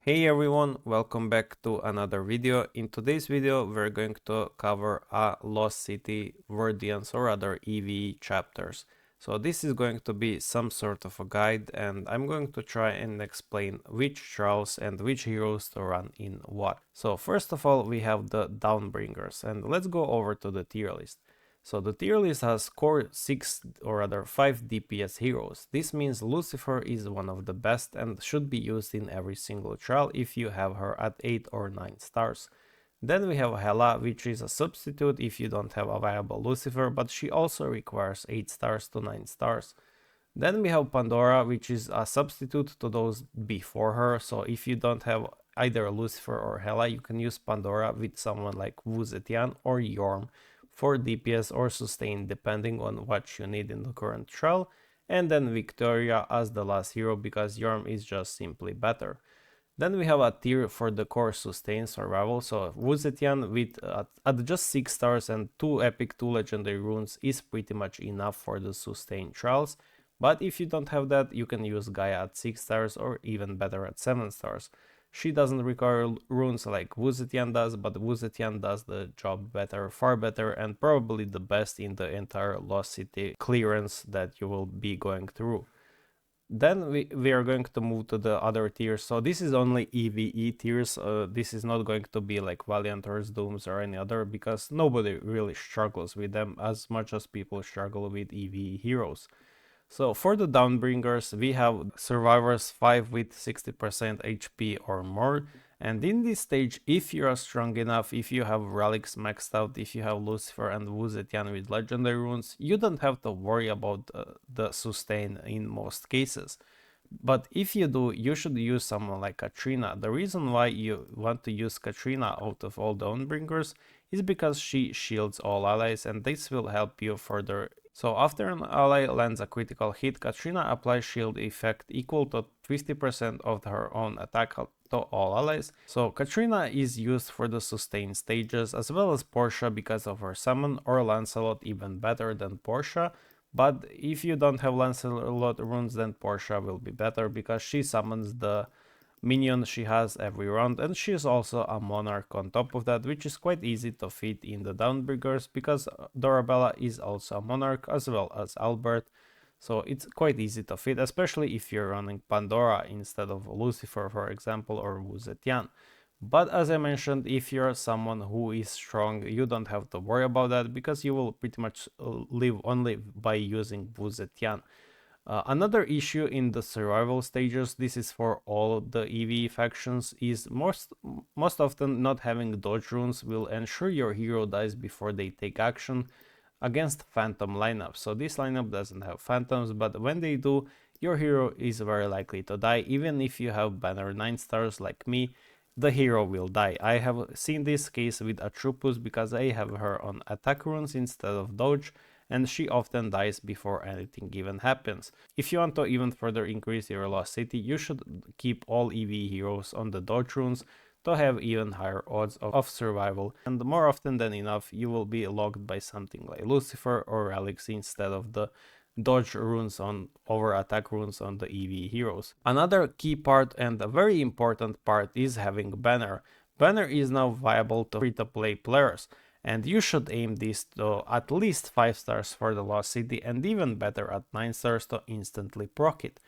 Hey everyone, welcome back to another video. In today's video we're going to cover a Lost City Verdians or other EVE chapters. So this is going to be some sort of a guide and I'm going to try and explain which trials and which heroes to run in what. So first of all we have the Dawnbringers and let's go over to the tier list. So the tier list has core 6 or rather 5 DPS heroes. This means Lucifer is one of the best and should be used in every single trial if you have her at 8 or 9 stars. Then we have Hela, which is a substitute if you don't have a viable Lucifer, but she also requires 8 stars to 9 stars. Then we have Pandora, which is a substitute to those before her, so if you don't have either Lucifer or Hela, you can use Pandora with someone like Wu Zetian or Yorm for DPS or sustain depending on what you need in the current trial, and then Victoria as the last hero because Yorm is just simply better. Then we have a tier for the core sustain survival, so Wu Zetian with at just 6 stars and 2 epic 2 legendary runes is pretty much enough for the sustain trials, but if you don't have that you can use Gaia at 6 stars or even better at 7 stars. She doesn't require runes like Wu Zetian does, but Wu Zetian does the job better, far better, and probably the best in the entire Lost City clearance that you will be going through. Then we are going to move to the other tiers. So this is only EVE tiers. This is not going to be like Valiant or Dooms or any other because nobody really struggles with them as much as people struggle with EVE heroes. So for the Dawnbringers, we have Survivors 5 with 60% HP or more. And in this stage, if you are strong enough, if you have Relics maxed out, if you have Lucifer and Wu Zetian with legendary runes, you don't have to worry about the sustain in most cases. But if you do, you should use someone like Katrina. The reason why you want to use Katrina out of all Dawnbringers is because she shields all allies and this will help you further. So after an ally lands a critical hit, Katrina applies shield effect equal to 50% of her own attack to all allies. So Katrina is used for the sustain stages as well as Portia because of her summon, or Lancelot even better than Portia. But if you don't have Lancelot runes, then Portia will be better because she summons the minion she has every round, and she is also a monarch on top of that, which is quite easy to fit in the Dawnbringers because Dorabella is also a monarch as well as Albert, so it's quite easy to fit, especially if you're running Pandora instead of Lucifer, for example, or Wu Zetian. But as I mentioned, if you're someone who is strong, you don't have to worry about that because you will pretty much live only by using Wu Zetian. Another issue in the survival stages, this is for all the EVE factions, is most often not having dodge runes will ensure your hero dies before they take action against phantom lineups. So this lineup doesn't have phantoms, but when they do, your hero is very likely to die. Even if you have banner 9 stars like me, the hero will die. I have seen this case with Atropus because I have her on attack runes instead of dodge, and she often dies before anything even happens. If you want to even further increase your Lost City, you should keep all EV heroes on the dodge runes to have even higher odds of survival, and more often than enough you will be logged by something like Lucifer or Relics instead of the dodge runes on over attack runes on the EV heroes. Another key part and a very important part is having banner. Banner is now viable to free-to-play players, and you should aim this to at least 5 stars for the Lost City and even better at 9 stars to instantly proc it.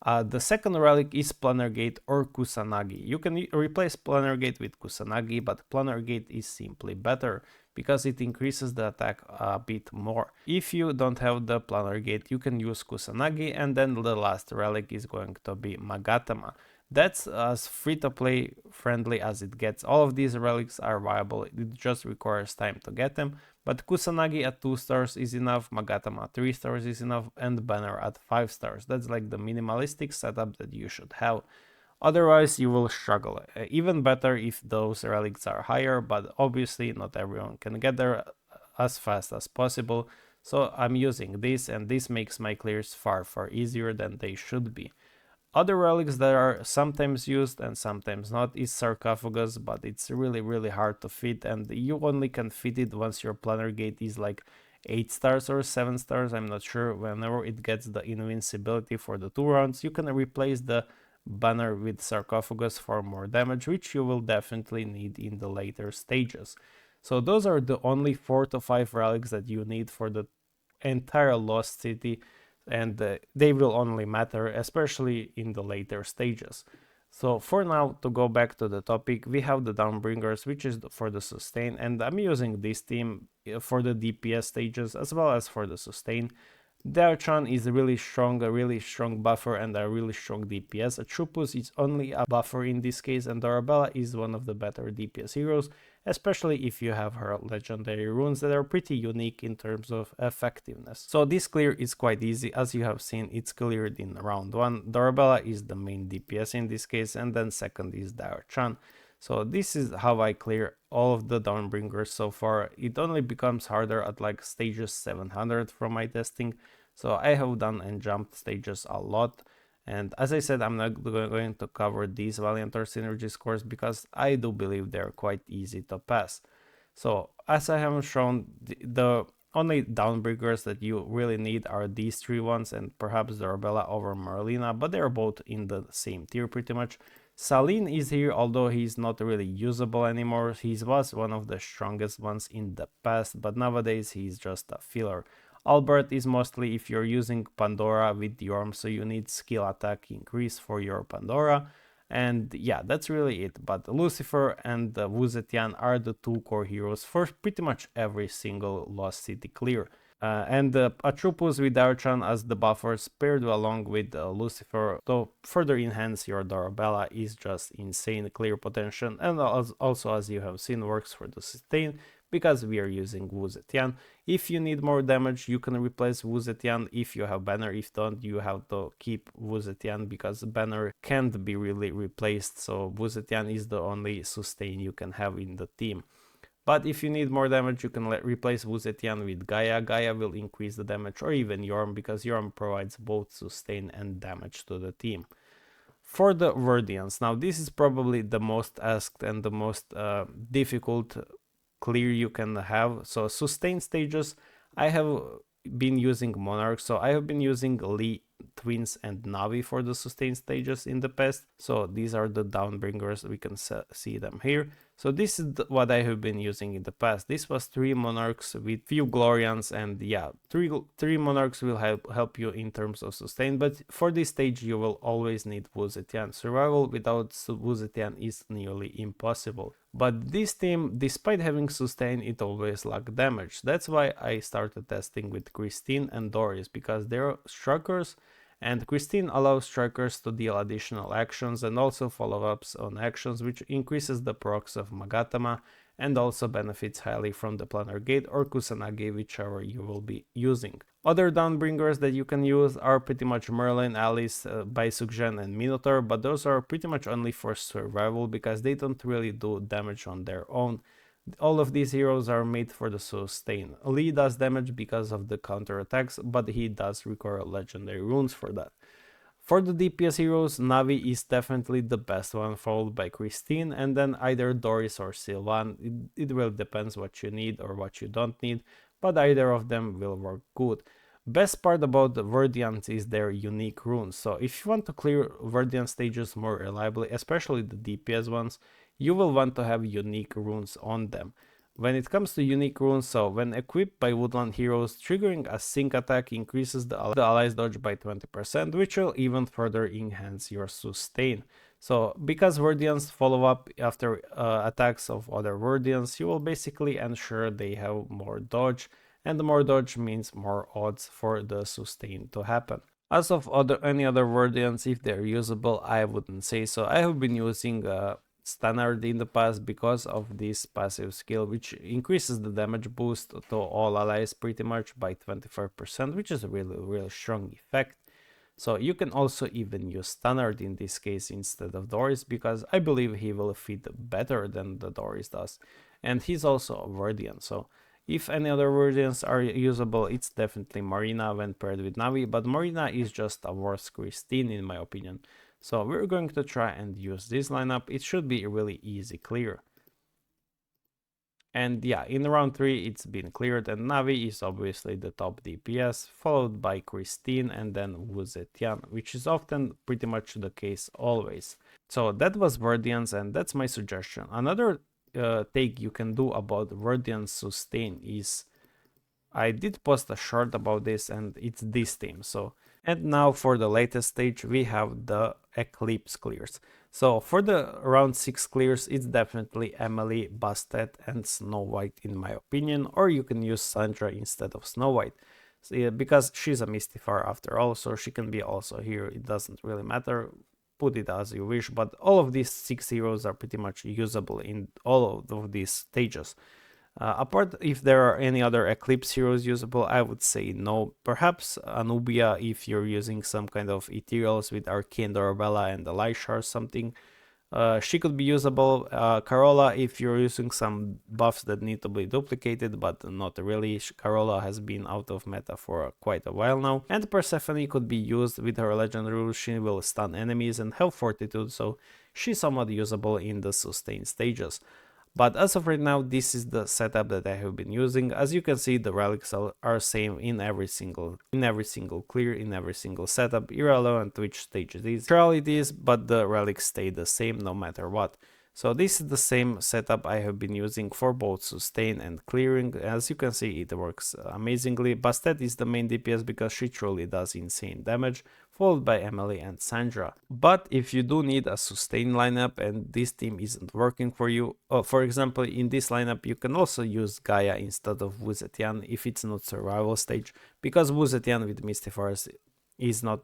The second relic is Planner Gate or Kusanagi. You can replace Planner Gate with Kusanagi, but Planner Gate is simply better because it increases the attack a bit more. If you don't have the Planner Gate, you can use Kusanagi, and then the last relic is going to be Magatama. That's as free-to-play friendly as it gets. All of these relics are viable, it just requires time to get them, but Kusanagi at 2 stars is enough, Magatama at 3 stars is enough, and Banner at 5 stars. That's like the minimalistic setup that you should have. Otherwise you will struggle. Even better if those relics are higher, but obviously not everyone can get there as fast as possible, so I'm using this, and this makes my clears far easier than they should be. Other relics that are sometimes used and sometimes not is Sarcophagus, but it's really hard to fit, and you only can fit it once your Planner Gate is like 8 stars or 7 stars, I'm not sure. Whenever it gets the invincibility for the 2 rounds, you can replace the banner with sarcophagus for more damage, which you will definitely need in the later stages. So those are the only 4 to 5 relics that you need for the entire Lost City, and they will only matter especially in the later stages. So for now, to go back to the topic, we have the Dawnbringers, which is for the sustain, and I'm using this team for the DPS stages as well as for the sustain. Daochan is a really strong buffer and a really strong DPS. Atropus is only a buffer in this case, and Dorabella is one of the better DPS heroes, especially if you have her legendary runes that are pretty unique in terms of effectiveness. So this clear is quite easy. As you have seen, it's cleared in round 1. Dorabella is the main DPS in this case, and then second is Daochan. So this is how I clear all of the Dawnbringers so far. It only becomes harder at like stages 700 from my testing. So I have done and jumped stages a lot. And as I said, I'm not going to cover these Valiant or Synergy scores because I do believe they're quite easy to pass. So as I have shown, the only Dawnbringers that you really need are these 3 ones and perhaps Dorabella over Merlina, but they're both in the same tier pretty much. Saline is here, although he's not really usable anymore. He was one of the strongest ones in the past, but nowadays he's just a filler. Albert is mostly if you're using Pandora with Yorm, so you need skill attack increase for your Pandora. And yeah, that's really it. But Lucifer and Wu Zetian are the 2 core heroes for pretty much every single Lost City clear. And Atropus with Daochan as the buffers paired along with Lucifer to further enhance your Dorabella is just insane clear potential, and also, as you have seen, works for the sustain because we are using Wu Zetian. If you need more damage, you can replace Wu Zetian if you have banner. If don't, you have to keep Wu Zetian because banner can't be really replaced, so Wu Zetian is the only sustain you can have in the team. But if you need more damage, you can replace Wu Zetian with Gaia. Gaia will increase the damage, or even Yorm, because Yorm provides both sustain and damage to the team. For the Verdians, now this is probably the most asked and the most difficult clear you can have. So sustain stages, I have been using Monarch, so I have been using Lee, Twins and Navi for the sustain stages in the past. So these are the Dawnbringers, we can see them here. So this is what I have been using in the past. This was 3 Monarchs with few Glorians, and yeah, 3 Monarchs will help you in terms of sustain, but for this stage you will always need Wu Zetian. Survival without Wu Zetian is nearly impossible. But this team, despite having sustain, it always lacked damage. That's why I started testing with Christine and Doris, because they're strikers, and Christine allows strikers to deal additional actions and also follow-ups on actions, which increases the procs of Magatama and also benefits highly from the Planar Gate or Kusanagi, whichever you will be using. Other Dawnbringers that you can use are pretty much Merlin, Alice, Baisugjan and Minotaur, but those are pretty much only for survival because they don't really do damage on their own. All of these heroes are made for the sustain. Lee does damage because of the counter attacks, but he does require legendary runes for that. For the DPS heroes, Navi is definitely the best one, followed by Christine, and then either Doris or Sylvan. It really depends what you need or what you don't need, but either of them will work good. Best part about the Verdians is their unique runes, so if you want to clear Verdian stages more reliably, especially the DPS ones, you will want to have unique runes on them. When it comes to unique runes, so when equipped by woodland heroes, triggering a sync attack increases the allies dodge by 20%, which will even further enhance your sustain. So because Verdians follow up after attacks of other Verdians, you will basically ensure they have more dodge, and the more dodge means more odds for the sustain to happen. As of any other Verdians, if they're usable, I wouldn't say so. I have been using Standard in the past because of this passive skill, which increases the damage boost to all allies pretty much by 25%, which is a really strong effect. So you can also even use Standard in this case instead of Doris, because I believe he will fit better than the Doris does, and he's also a Verdian. So if any other Verdians are usable, it's definitely Marina when paired with Navi, but Marina is just a worse Christine in my opinion. So we're going to try and use this lineup. It should be really easy clear. And yeah, in round 3 it's been cleared, and Navi is obviously the top DPS, followed by Christine and then Wu Zetian, which is often pretty much the case always. So that was Verdians, and that's my suggestion. Another take you can do about Verdian's sustain is, I did post a short about this, and it's this team. So, and now for the latest stage we have the Eclipse clears. So for the round 6 clears, it's definitely Emily, Bastet and Snow White in my opinion, or you can use Sandra instead of Snow White. So, yeah, because she's a Mystifier after all, so she can be also here, it doesn't really matter, put it as you wish, but all of these 6 heroes are pretty much usable in all of these stages. Apart if there are any other Eclipse heroes usable, I would say no. Perhaps Anubia if you're using some kind of ethereals with Arcane Dorabella and Elisha or something. She could be usable. Carola if you're using some buffs that need to be duplicated, but not really. Carola has been out of meta for quite a while now. And Persephone could be used with her legend rule. She will stun enemies and have fortitude, so she's somewhat usable in the sustain stages. But as of right now, this is the setup that I have been using. As you can see, the relics are same in every single clear, in every single setup, irrelevant which stage it is. Trial it is, but the relics stay the same no matter what. So this is the same setup I have been using for both sustain and clearing. As you can see, it works amazingly. Bastet is the main DPS because she truly does insane damage, followed by Emily and Sandra. But if you do need a sustain lineup and this team isn't working for you, for example, in this lineup you can also use Gaia instead of Wu Zetian if it's not survival stage, because Wu Zetian with Mystifiers is not,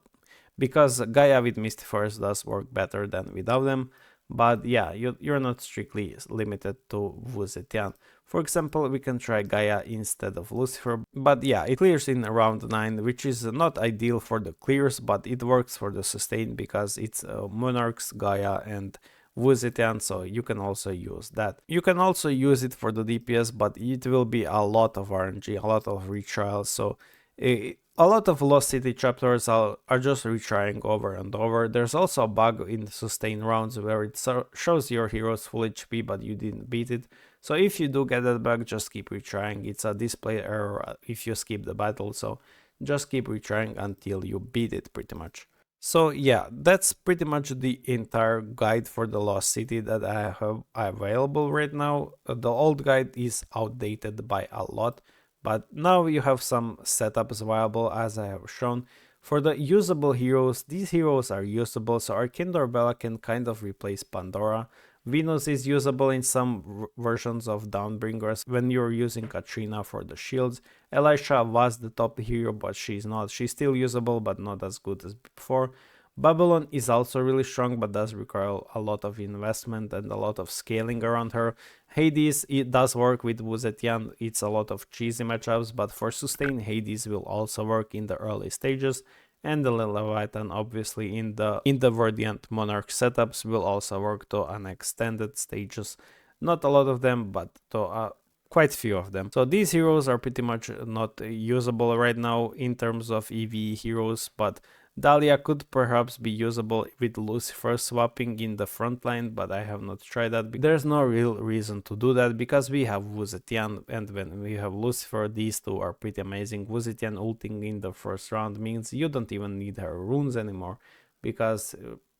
because Gaia with Mystifiers does work better than without them. But yeah, you're not strictly limited to Wu Zetian. For example, we can try Gaia instead of Lucifer, but yeah, it clears in round 9, which is not ideal for the clears, but it works for the sustain because it's Monarchs, Gaia and Wu Zetian, so you can also use that. You can also use it for the DPS, but it will be a lot of RNG, a lot of retrials, so a lot of Lost City chapters are just retrying over and over. There's also a bug in the sustain rounds where it shows your heroes full HP but you didn't beat it. So if you do get that bug, just keep retrying. It's a display error if you skip the battle, so just keep retrying until you beat it pretty much. So yeah, that's pretty much the entire guide for the Lost City that I have available right now. The old guide is outdated by a lot, but now you have some setups viable as I have shown. For the usable heroes, these heroes are usable, so Arcane Dorabella can kind of replace Pandora. Venus is usable in some versions of Dawnbringers when you're using Katrina for the shields. Elisha was the top hero, but she's not. She's still usable, but not as good as before. Babylon is also really strong, but does require a lot of investment and a lot of scaling around her. Hades, it does work with Wu Zetian, it's a lot of cheesy matchups, but for sustain, Hades will also work in the early stages, and the Leviathan obviously in the Verdian Monarch setups will also work to an extended stages. Not a lot of them, but to quite few of them. So these heroes are pretty much not usable right now in terms of EV heroes, but Dahlia could perhaps be usable with Lucifer swapping in the front line, but I have not tried that. There's no real reason to do that because we have Wu Zetian, and when we have Lucifer, these two are pretty amazing. Wu Zetian ulting in the first round means you don't even need her runes anymore, because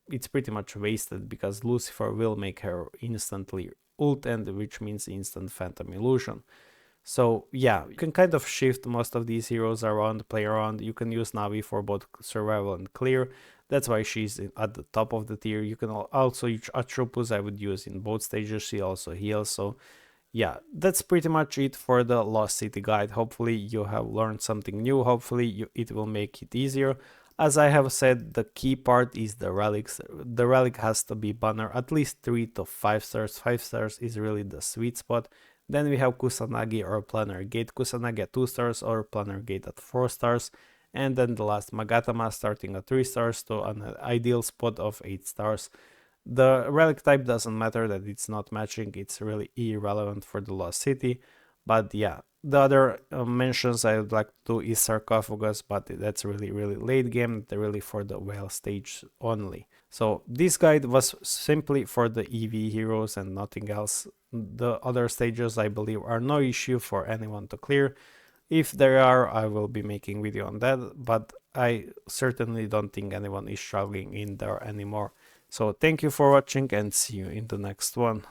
it's pretty much wasted, because Lucifer will make her instantly ult, and which means instant Phantom Illusion. So yeah, you can kind of shift most of these heroes around, play around. You can use Navi for both survival and clear. That's why she's at the top of the tier. You can also use Atropus, I would use in both stages. She also heals. So yeah, that's pretty much it for the Lost City guide. Hopefully you have learned something new. Hopefully it will make it easier. As I have said, the key part is the relics. The relic has to be banner at least 3 to 5 stars. 5 stars is really the sweet spot. Then we have Kusanagi or Planar Gate. Kusanagi at 2 stars or Planar Gate at 4 stars. And then the last Magatama starting at 3 stars to an ideal spot of 8 stars. The relic type doesn't matter that it's not matching. It's really irrelevant for the Lost City. But yeah, the other mentions I would like to do is Sarcophagus, but that's really late game. They're really for the whale stage only. So this guide was simply for the EV heroes and nothing else. The other stages, I believe, are no issue for anyone to clear. If there are, I will be making video on that, but I certainly don't think anyone is struggling in there anymore. So thank you for watching and see you in the next one.